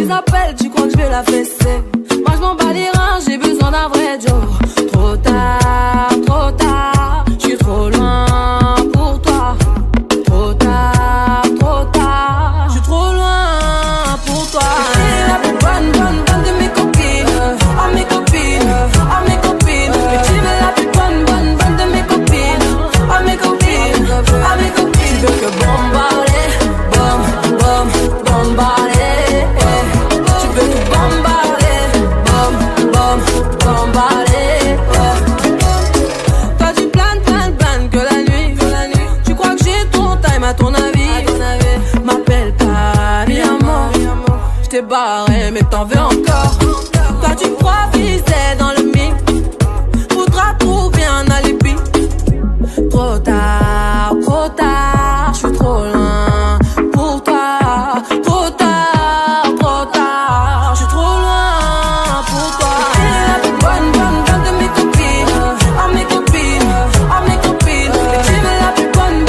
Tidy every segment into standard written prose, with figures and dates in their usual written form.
tes appels, tu crois que je vais la fesser. Moi je m'en bats les reins, j'ai besoin d'un vrai Joe. Trop tard, je suis trop loin pour toi. Trop tard, je suis trop loin pour toi. T'es la plus bonne de mes copines. À mes copines, à mes copines. Mais tu veux la plus bonne de mes copines. À mes copines, à mes copines. Tu veux que bombarder, bombarder. Tu veux que bombarder, bombarder. Toi tu planes que la nuit. Tu crois que j'ai ton time à ton avis. M'appelle pas, mi amor. J't'ai barré mais t'en veux encore. Toi tu crois viser dans le mille. Faudra trouver un alibi. Trop tard, je suis trop loin pour toi. Trop tard, je suis trop loin pour toi. T'es la plus bonne de mes copines. À mes copines, à mes copines. Mais tu veux la plus bonne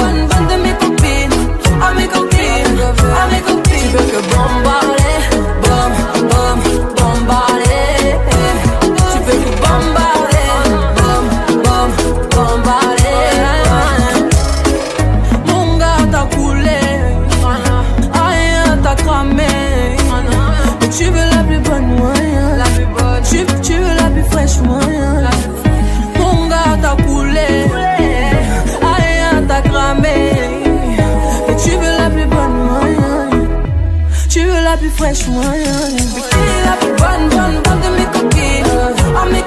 de mes copines. À mes copines, à mes copines. Tu veux que bombarder, bombarder. Tu veux que bombarder, bombarder. Mon gars t'as coulé, rien t'as cramé. Mais tu veux la plus bonne moyen. Tu veux la plus fraîche moyen. Mon gars t'as coulé, rien t'as cramé. Mais tu veux la plus bonne moyen. Tu veux la plus fraîche moyen. T'es la plus bonne de mes copines. À mes